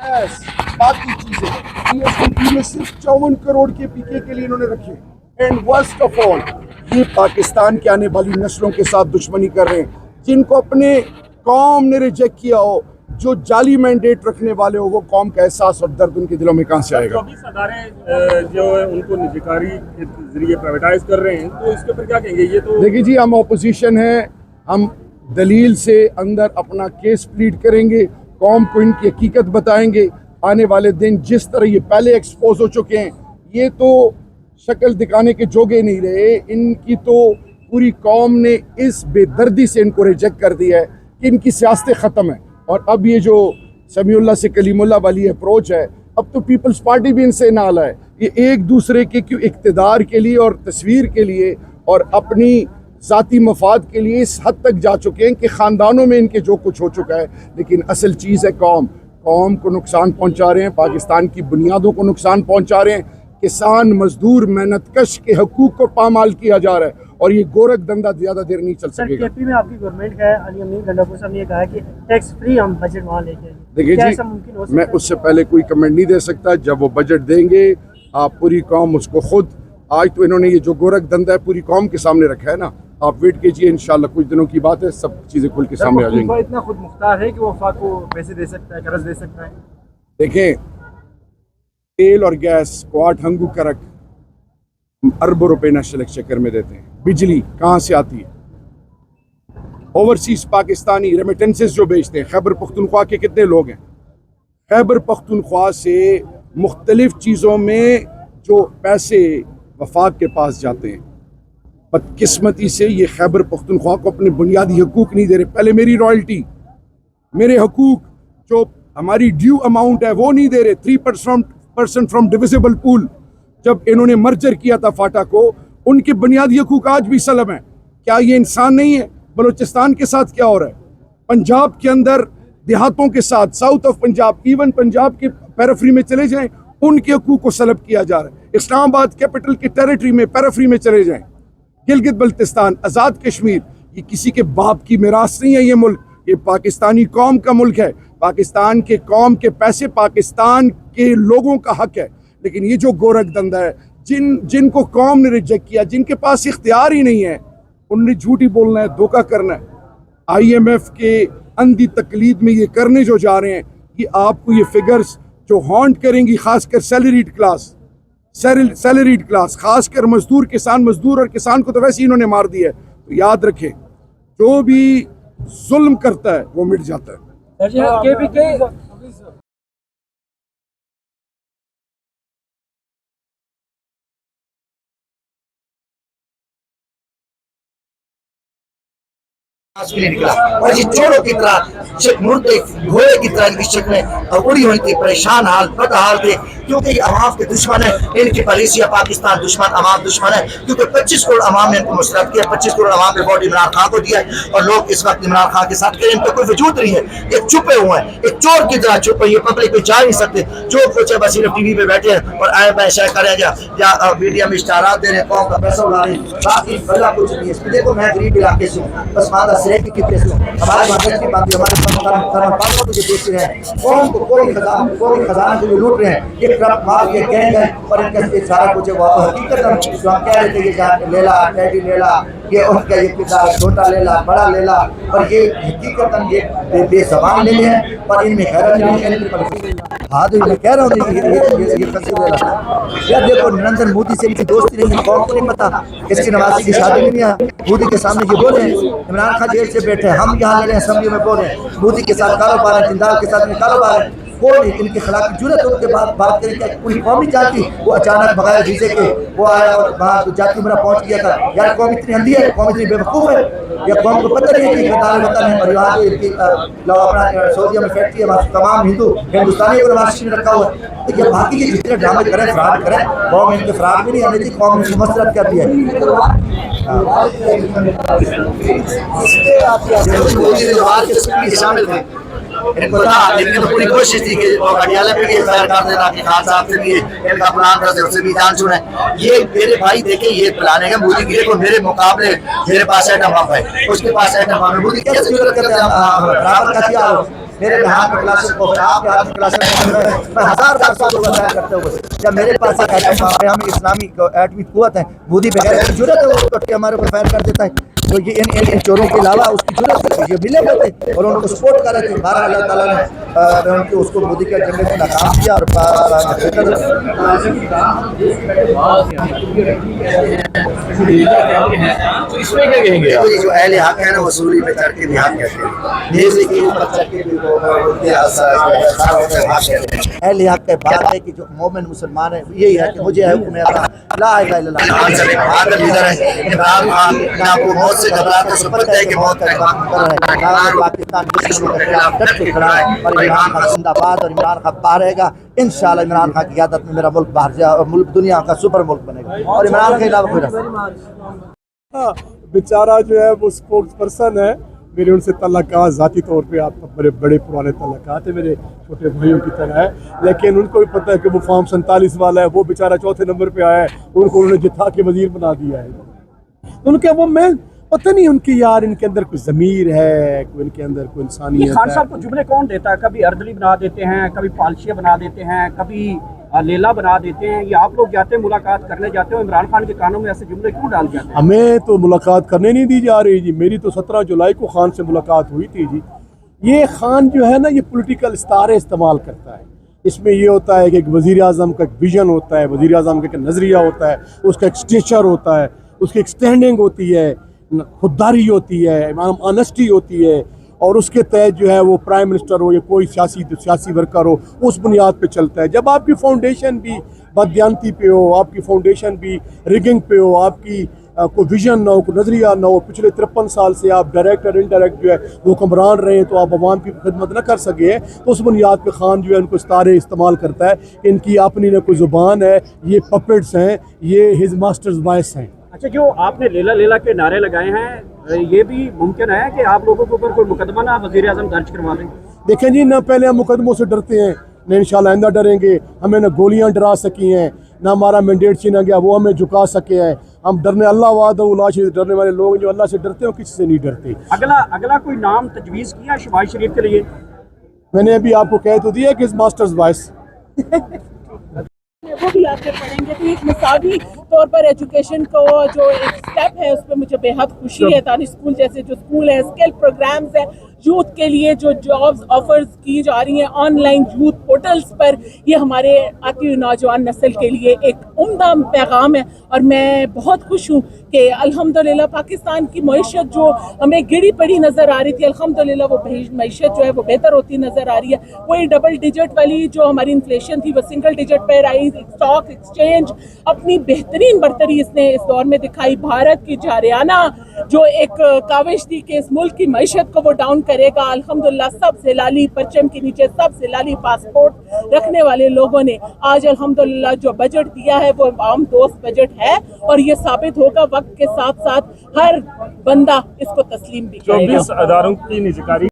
बाकी चीजें जीएसटी में सिर्फ 54 करोड़ के पीके के लिए इन्होंने रखे। एंड वर्स्ट ऑफ ऑल, ये पाकिस्तान की आने वाली नस्लों के साथ दुश्मनी कर रहे हैं, जिनको अपने कौम ने रिजेक्ट किया हो, जो जाली मैंडेट रखने वाले हो, वो कौम का एहसास और दर्द उनके दिलों में कहाँ से आएगा? 24 अदारे जो है उनको निजीकारी के जरिए प्राइवेटाइज कर रहे हैं, तो इसके ऊपर क्या कहेंगे? ये तो देखिए जी, हम ऑपोजिशन है, हम दलील से अंदर अपना केस प्लीड करेंगे, कौम को इनकी हकीकत बताएंगे। आने वाले दिन जिस तरह ये पहले एक्सपोज हो चुके हैं, ये तो शक्ल दिखाने के जोगे नहीं रहे। इनकी तो पूरी कौम ने इस बेदर्दी से इनको रिजेक्ट कर दिया है कि इनकी सियासतें ख़त्म है। और अब ये जो समीउल्लाह से कलीमुल्लाह वाली अप्रोच है, अब तो पीपल्स पार्टी भी इनसे नाला है। ये एक दूसरे के क्यों इक़्तिदार के लिए और तस्वीर के लिए और अपनी ज़ाती मफाद के लिए इस हद तक जा चुके हैं कि ख़ानदानों में इनके जो कुछ हो चुका है। लेकिन असल चीज़ है कौम को नुकसान पहुंचा रहे हैं, पाकिस्तान की बुनियादों को नुकसान पहुंचा रहे हैं, किसान मजदूर मेहनतकश के हकूक़ को पामाल किया जा रहा है। और ये गोरख धंधा ज़्यादा देर नहीं चल सकेगा। केपी में आपकी गवर्नमेंट है, अली अमीन गंडापुर साहब ने कहा है कि टैक्स फ्री हम बजट वहाँ लेके आएंगे। देखिए जी, मैं उससे पहले कोई कमेंट नहीं दे सकता। जब वो बजट देंगे, आप पूरी कौम उसको खुद, आज तो इन्होंने ये जो गोरख धंधा है पूरी कौम के सामने रखा है ना, आप वेट कीजिए, इंशाल्लाह कुछ दिनों की बात है, सब चीज़ें खुल के सामने आ जाएंगी। इतना खुद मुख्तार है कि वो वफाक को पैसे दे सकता है, कर्ज दे सकता है। देखें, तेल और गैस को 8 हंगू करक अरबों रुपए नेशनल एक्सचेकर में देते हैं। बिजली कहाँ से आती है? ओवरसीज पाकिस्तानी रेमिटेंसेस जो भेजते हैं। खैबर पख्तूनख्वा के कितने लोग हैं? खैबर पख्तूनख्वा से मुख्तलिफ चीज़ों में जो पैसे वफाक के पास जाते हैं, बदकिस्मती से ये खैबर पख्तूनख्वा को अपने बुनियादी हकूक़ नहीं दे रहे। पहले मेरी रॉयल्टी, मेरे हकूक़ जो हमारी ड्यू अमाउंट है वो नहीं दे रहे। 3% फ्रॉम डिविजिबल पूल, जब इन्होंने मर्जर किया था फाटा को, उनके बुनियादी हकूक़ आज भी सलम है। क्या ये इंसान नहीं है? बलूचिस्तान के साथ क्या हो रहा है? पंजाब के अंदर देहातों के साथ, south of Punjab, even Punjab के पेरिफेरी में चले जाएं, उनके हकूक़ को सलब किया जा रहा है। इस्लामाबाद कैपिटल के टेरिटरी में, पेरिफेरी में चले जाएं, गिलगित बल्तिस्तान, आज़ाद कश्मीर, ये किसी के बाप की मिरास नहीं है। ये मुल्क, ये पाकिस्तानी कौम का मुल्क है। पाकिस्तान के कौम के पैसे पाकिस्तान के लोगों का हक है। लेकिन ये जो गोरख धंधा है, जिनको कौम ने रिजेक्ट किया, जिनके पास इख्तियार ही नहीं है, उनने झूठी बोलना है, धोखा करना है। IMF के अंधी तकलीद में ये करने जो जा रहे हैं कि आपको ये फिगर्स जो हॉन्ट करेंगी, खासकर सैलरीड क्लास, खासकर मजदूर, किसान मजदूर, और किसान को तो वैसे ही इन्होंने मार दिया है। तो याद रखें, जो भी जुल्म करता है वो मिट जाता है। निकला और ये चोरों की तरह मुर्दे घोड़े की तरह इनकी शक्लें उड़ी हुई थी, परेशान हाल, बदहाल थे, क्योंकि ये अवाम के दुश्मन है। इनकी पॉलिसियां पाकिस्तान दुश्मन, अवाम दुश्मन है, क्योंकि 25 करोड़ अवाम ने इनको मुस्तरद किया, 25 करोड़ अवाम ने वोट इमरान खान को दिया है। और लोग इस वक्त इमरान खान के साथ करें, इनका कोई वजूद नहीं है, ये छुपे हुए हैं, एक चोर की तरह छुपे, ये पब्लिक में जा नहीं सकते। जो कुछ है बस सिर्फ टीवी पे बैठे हैं और आए पैसा करें या मीडिया में इश्तारात दे रहे हैं, कौम का पैसा उड़ा रहे हैं, बाकी भला कुछ नहीं है। देखो, मैं गरीब इलाके से हूँ, बस मादा सिरे की कितने से हमारे मदद की बात, हमारे को देख रहे हैं, कौम को कोई खजाना जो लूट रहे हैं, ये ट्रक मार के गैंग है। और इनका सारा कुछ हकीकत हम कह रहे थे, ये लेला, टैडी लेला, ये उनका ये किरदार, छोटा लेला, बड़ा लेला, और ये हकीकत ये बेज़बान ले हैं, पर इनमें गैरत नहीं है। हाँ, तो मैं कह रहा हूँ ये यार, देखो, नरेंद्र मोदी से इनकी दोस्ती नहीं है, कौन को नहीं पता, इसकी नवाज़ी की शादी नहीं है। मोदी के सामने ये बोले, इमरान खान जेल से बैठे, हम यहाँ ले रहे हैं, असेंबली में बोल रहे हैं, मोदी के साथ कारोबार है, जिंदाल के साथ में कारोबार है। कोई इनके खिलाफ जरूरत है, उनके बाद बात करें क्या पूरी कौम नहीं चाहती। वो अचानक बगैर वीजे के वो आया और वहाँ जाति मेरा पहुँच गया था। यार, कौम इतनी अंधी है, कौम इतनी बेवकूफ़ है, या कौम को पता नहीं है कि वतन है। और यहाँ अपना सऊदीया में फैक्ट्री है, वहाँ तमाम हिंदुस्तानी को नवाज शरीफ ने रखा हुआ है। तो ये बाकी के जितने ड्रामे करें, फ्रॉड करें, कौम इनके फ्रॉड भी नहीं आने थी, कौम ने मसरत कर दिया है। इनको था, लेकिन तो पूरी कोशिश थी कि वो घटियाले पे भी एफआईआर कर देना कि खान साहब से भी इनका प्लान था, उससे भी जान छुड़े। ये मेरे भाई देखे, ये प्लान है मोदी की, देखो मेरे मुकाबले मेरे पास एटम बम है, उसके पास एटम बम है। मोदी कैसे जरूरत करते हैं बराबर का किया मेरे हाथ में क्लास को आपके हाथ में क्लास मैं 1000 बार सबको बताया करते हुए जब मेरे पास एक एटम हम इस्लामी एटमी कुव्वत है मोदी बगैर की जरूरत है वो तो हमारे ऊपर फायर कर देता है तो ये इन चोरों के अलावा उसकी जरूरत है ये मिले हुए थे और उनको सपोर्ट कर रहे थे बाहर अल्लाह ताला ने उनको उसको मोदी के झंडे को नाकाम किया और तो इसमें क्या कहेंगे आप? जो अहले हक है ना वसूली पे चढ़ के बिहार कहते हैं नेज़े के ऊपर चढ़ के अहले हक के बात है कि जो मोमिन मुसलमान है यही है कि मुझे है हुक्म अल्लाह ला इलाहा इल्लल्लाह लीडर है इमरान खान ना आपको मौत से घबराते समझता है कि मौत का वक्त है पाकिस्तान दुश्मनों के खिलाफ डट के खड़ा है और इमरान खान जिंदाबाद और इमरान खान बाहर रहेगा इंशाल्लाह इमरान खान की क़यादत में मेरा मुल्क बाहर जा मुल्क दुनिया का सुपर मुल्क बनेगा और इमरान के अलावा कोई नहीं। हाँ, बेचारा जो है वो स्पोक्स पर्सन है। मेरे उनसे तल्लुकात ज़ाती तौर पे आप बड़े बड़े पुराने तल्लुकात है मेरे छोटे भाइयों की तरह है, लेकिन उनको भी पता है कि वो फॉर्म 47 वाला है। वो बेचारा चौथे नंबर पे आया है, उनको उन्होंने जिता के वजीर बना दिया है। उनके वो मैं पता नहीं उनकी यार इनके अंदर कोई ज़मीर है, कोई इनके अंदर कोई इंसानियत है। खान साहब को जुमले कौन देता है? कभी अर्दली बना देते हैं, कभी पालशिया बना देते हैं, कभी लेला बना देते हैं। ये आप लोग जाते हैं मुलाकात करने जाते हो, इमरान खान के कानों में ऐसे जुमले क्यों डाल जाते हैं? हमें तो मुलाकात करने नहीं दी जा रही जी। मेरी तो 17 जुलाई को खान से मुलाकात हुई थी जी। ये खान जो है ना ये पॉलिटिकल इस्तारे इस्तेमाल करता है। इसमें ये होता है कि एक वज़ीर आज़म का एक विजन होता है, वज़ीर आज़म का एक नज़रिया होता है, उसका एक स्टेचर होता है, उसकी एक स्टैंडिंग होती है, खुददारी होती है, ऑनेस्टी होती है और उसके तहत जो है वो प्राइम मिनिस्टर हो या कोई सियासी वर्कर हो उस बुनियाद पे चलता है। जब आपकी फाउंडेशन भी बददियानती पे हो, आपकी फाउंडेशन भी रिगिंग पे हो, आपकी कोई विजन ना हो, कोई नज़रिया ना हो, पिछले 53 साल से आप डायरेक्ट और इनडायरेक्ट जो है वो हुक्मरान रहे तो आप अवाम की खिदमत न कर सके, तो उस बुनियाद पे खान जो है उनको इस्तारे इस्तेमाल करता है कि इनकी अपनी न कोई ज़ुबान है, ये पपेट्स हैं, ये हिज मास्टर्स वॉइस हैं। अच्छा, जो आपने लेला लेला के नारे लगाए हैं, ये भी मुमकिन है कि आप लोगों के ऊपर कोई मुकदमा ना वज़ीर आज़म दर्ज करवा दें? देखें जी, ना पहले हम मुकदमों से डरते हैं, न इंशाल्लाह आइंदा डरेंगे। हमें न गोलियां डरा सकी हैं, ना हमारा मैंडेट छीना गया वो हमें झुका सके हैं। हम डरने अल्लाह वादा से डरने वाले लोग जो अल्लाह से डरते हैं वो किसी से नहीं डरते। अगला कोई नाम तजवीज़ किया शहबाज शरीफ के लिए? मैंने अभी आपको कह तो दिया कि इस मास्टर्स वॉइस वो भी आपसे पढ़ेंगे। तो एक मसावी तौर पर एजुकेशन को जो एक स्टेप है उस पर मुझे बेहद खुशी है। तानी स्कूल जैसे जो स्कूल है, स्किल प्रोग्राम्स है, यूथ के लिए जो जॉब्स ऑफर्स की जा रही हैं ऑनलाइन यूथ पोर्टल्स पर, ये हमारे आती हुई नौजवान नस्ल के लिए एक उम्दा पैगाम है। और मैं बहुत खुश हूँ कि अल्हम्दुलिल्लाह पाकिस्तान की मईशत जो हमें गिरी पड़ी नज़र आ रही थी, अल्हम्दुलिल्लाह वो मईशत जो है वो बेहतर होती नज़र आ रही है। वही डबल डिजिट वाली जो हमारी इन्फ्लेशन थी वो सिंगल डिजिट पर आई। स्टॉक एक्सचेंज अपनी बेहतरीन बरतरी इसने इस दौर में दिखाई। भारत की जारियाना जो एक काविश थी कि इस मुल्क की मईशत को वो डाउन करेगा, अल्हम्दुलिल्लाह सब जिलाली परचम के नीचे सब जिलाली पासपोर्ट रखने वाले लोगों ने आज अल्हम्दुलिल्लाह जो बजट दिया है वो आम दोस्त बजट है। और ये साबित होगा वक्त के साथ साथ हर बंदा इसको तस्लीम भी करेगा। 24 अदारों की निजकारी